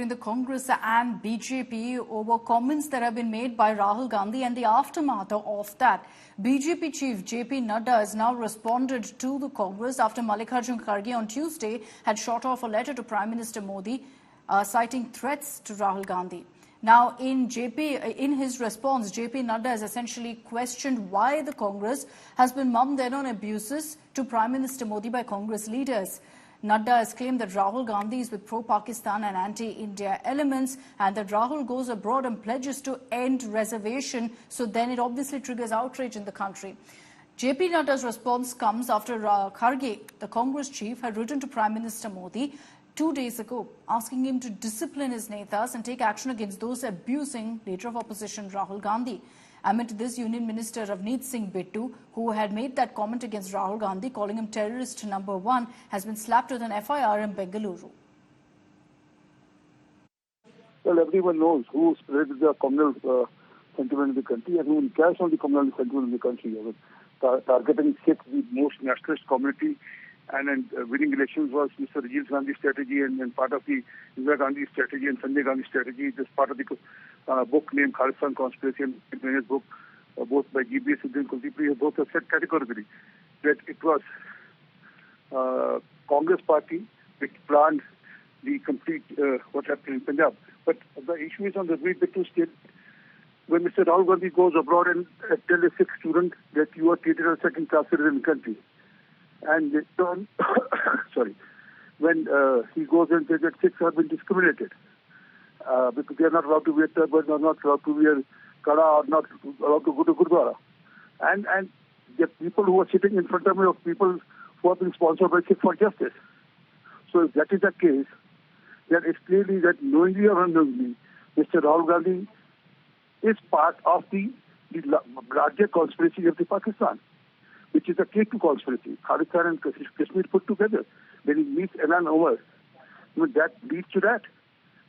between the Congress and BJP over comments that have been made by Rahul Gandhi, and the aftermath of that. BJP chief JP Nadda has now responded to the Congress after Mallikarjun Kharge on Tuesday had shot off a letter to Prime Minister Modi citing threats to Rahul Gandhi. Now, in his response, JP Nadda has essentially questioned why the Congress has been mum dead on abuses to Prime Minister Modi by Congress leaders. Nadda has claimed that Rahul Gandhi is with pro-Pakistan and anti-India elements, and that Rahul goes abroad and pledges to end reservation, so then it obviously triggers outrage in the country. JP Nadda's response comes after Kharge, the Congress chief, had written to Prime Minister Modi 2 days ago, asking him to discipline his netas and take action against those abusing leader of opposition Rahul Gandhi. Amid this, Union Minister Ravneet Singh Bittu, who had made that comment against Rahul Gandhi, calling him terrorist number one, has been slapped with an FIR in Bengaluru. Well, everyone knows who spread the communal sentiment in the country and who cares on the communal sentiment in the country. Targeting Sikhs, the most nationalist community, and winning elections was Mr. Rajiv Gandhi's strategy and part of the Indira Gandhi strategy and Sanjay Gandhi strategy. It is part of the book named Khalistan Conspiracy and his book, both by G.B. Sidhu and Kuldeep, both have said categorically that it was Congress party which planned the complete what happened in Punjab. But the issue is on the Ravneet Bittu state. When Mr. Rahul Gandhi goes abroad and tell a Sikh student that you are treated as second-class citizen in the country, and sorry, when he goes and says that Sikhs have been discriminated because they are not allowed to wear turban, or not allowed to wear kada, or not allowed to go to Gurdwara, and the people who are sitting in front of me are people who have been sponsored by Sikh for Justice. So if that is the case, then it's clearly that knowingly or unknowingly, Mr. Rahul Gandhi is part of the larger conspiracy of the Pakistan, which is a K2 conspiracy, Khalistan and Kashmir put together. When he meets Ilan Omar, that leads to that.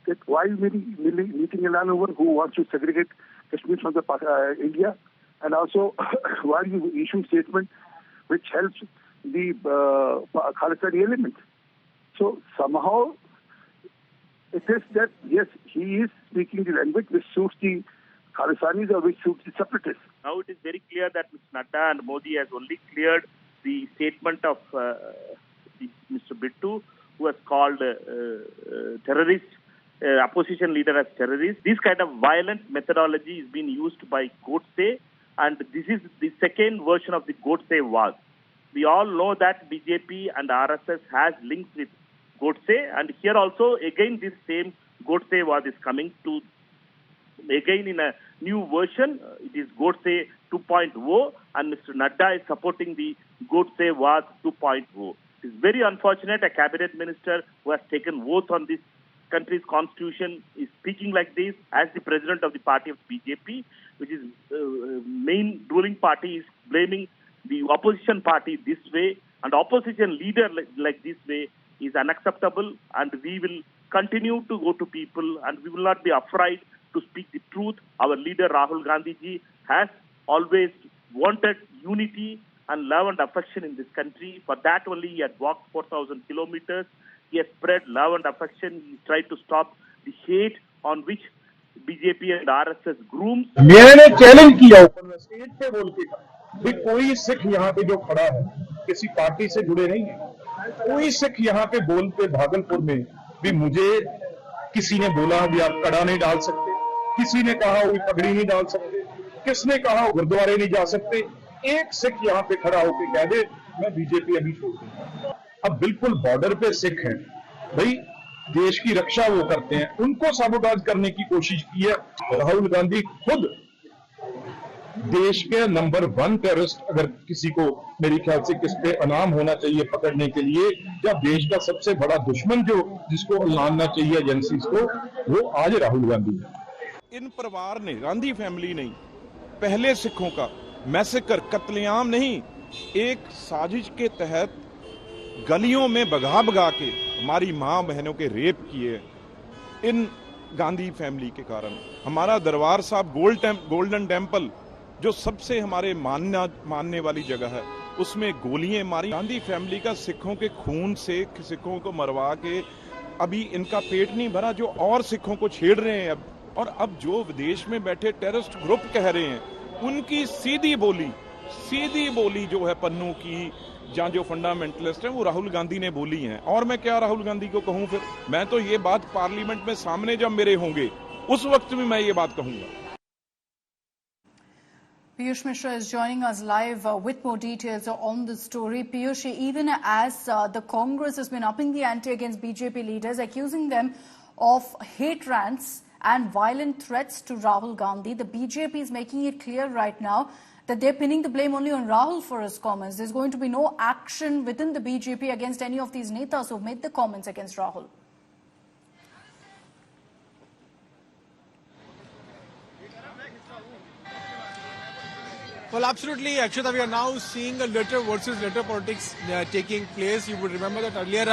That why meeting Ilan Omar, who wants to segregate Kashmir from the India, and also why you issue statement which helps the Khalistani element. So somehow it is that, yes, he is speaking the language which suits the Khalistanis or which suits the separatists. Now it is very clear that Mr. Nadda and Modi has only cleared the statement of Mr. Bittu, who has called terrorists, opposition leader as terrorists. This kind of violent methodology is being used by Godse, and this is the second version of the Godse war. We all know that BJP and RSS has links with Godse, and here also again this same Godse war is coming to again in a new version. It is Godse 2.0, and Mr. Nadda is supporting the Godse was 2.0. It is very unfortunate a cabinet minister who has taken oath on this country's constitution is speaking like this as the president of the party of BJP, which is main ruling party, is blaming the opposition party this way, and opposition leader like this way is unacceptable, and we will continue to go to people and we will not be afraid to speak the truth. Our leader Rahul Gandhi ji has always wanted unity and love and affection in this country. For that only he had walked 4,000 kilometers. He has spread love and affection. He tried to stop the hate on which BJP and RSS grooms. मैंने challenge किया ऊपर stage पे बोल के भी कोई सिख यहाँ पे जो खड़ा है किसी पार्टी से जुड़े नहीं है, कोई सिख यहाँ पे बोलते भागलपुर में भी मुझे किसी ने बोला भी आप कड़ा नहीं डाल सकते, किसी ने कहा वो पगड़ी नहीं डाल सकते, किसने कहा गुरुद्वारे नहीं जा सकते। एक सिख यहाँ पे खड़ा होकर कह दे मैं बीजेपी अभी छोड़ दूंगा। अब बिल्कुल बॉर्डर पे सिख हैं भाई, देश की रक्षा वो करते हैं, उनको साबोटाज करने की कोशिश की है। राहुल गांधी खुद देश के नंबर 1 टेररिस्ट, अगर किसी को मेरे ख्याल से किस पे इनाम होना चाहिए पकड़ने के लिए, या देश का सबसे बड़ा दुश्मन जो जिसको लाना चाहिए एजेंसीज को, वो आज राहुल गांधी है। इन परिवार ने, गांधी फैमिली ने पहले सिखों का मैसेकर, कत्लेआम नहीं, एक साजिश के तहत गलियों में भगा भगा के हमारी मां बहनों के रेप किए। इन गांधी फैमिली के कारण हमारा दरबार साहब गोल्डन टेम्पल जो सबसे हमारे मानने वाली जगह है, उसमें गोलियां मारी। गांधी फैमिली का सिखों के खून से सिखों को मरवा के अभी इनका पेट नहीं भरा जो और सिखों को छेड़ रहे हैं अब। और अब जो विदेश में बैठे टेररिस्ट ग्रुप कह रहे हैं उनकी सीधी बोली जो है पन्नू की, जहां जो फंडामेंटलिस्ट हैं वो राहुल गांधी ने बोली हैं। और मैं क्या राहुल गांधी को कहूं, फिर मैं तो ये बात पार्लियामेंट में सामने जब मेरे होंगे उस वक्त भी मैं ये बात कहूंगा। Piyush Mishra is joining us live with more details on the story. Piyush, even as the Congress has been upping the ante against BJP leaders, accusing them of hate rants and violent threats to Rahul Gandhi, the BJP is making it clear right now that they're pinning the blame only on Rahul for his comments. There's going to be no action within the BJP against any of these netas who've made the comments against Rahul. Well, absolutely, Akshata. We are now seeing a letter versus letter politics taking place. You would remember that earlier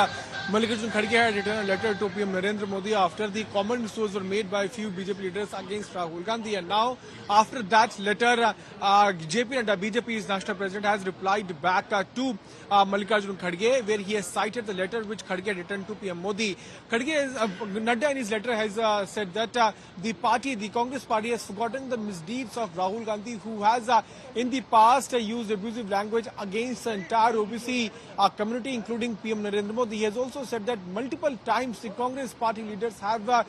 Mallikarjun Kharge had written a letter to PM Narendra Modi after the comments those were made by a few BJP leaders against Rahul Gandhi. And now, after that letter, JP Nadda, BJP's national president, has replied back to Mallikarjun Kharge, where he has cited the letter which Kharge had written to PM Modi. Nadda in his letter has said that the Congress party has forgotten the misdeeds of Rahul Gandhi, who has in the past used abusive language against the entire OBC community, including PM Narendra Modi. He has also said that multiple times the Congress party leaders have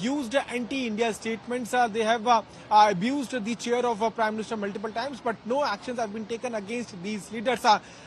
used anti-India statements. They have abused the chair of Prime Minister multiple times, but no actions have been taken against these leaders.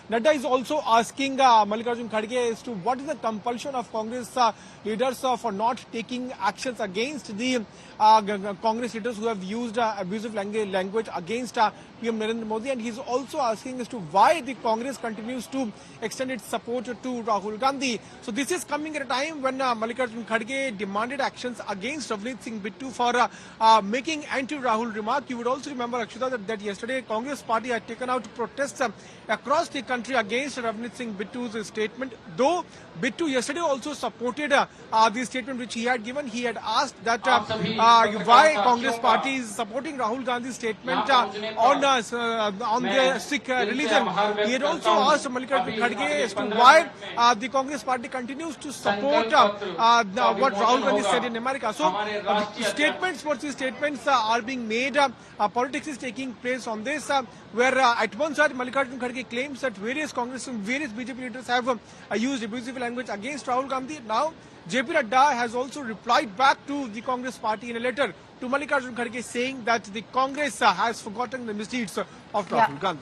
Nadda is also asking Mallikarjun Kharge as to what is the compulsion of Congress leaders for not taking actions against the Congress leaders who have used abusive language against PM Narendra Modi, and he's also asking as to why the Congress continues to extend its support to Rahul Gandhi. So this is coming at a time when Mallikarjun Kharge demanded actions against Ravneet Singh Bittu for making anti-Rahul remark. You would also remember, Akshita, that yesterday Congress party had taken out protests across the country against Ravneet Singh Bittu's statement. Though Bittu yesterday also supported the statement which he had given. He had asked that why Congress party is supporting Rahul Gandhi's statement on the Sikh religion. He had also asked Mallikarjun Kharge as to why the Congress party continues to support what Rahul Gandhi said in America. So statements versus statements are being made. Politics is taking place on this, where at one side Mallikarjun Kharge claims that various BJP leaders have used abusive language against Rahul Gandhi. Now JP Nadda has also replied back to the Congress party in a letter to Mallikarjun Kharge, saying that the Congress has forgotten the misdeeds of Rahul Gandhi.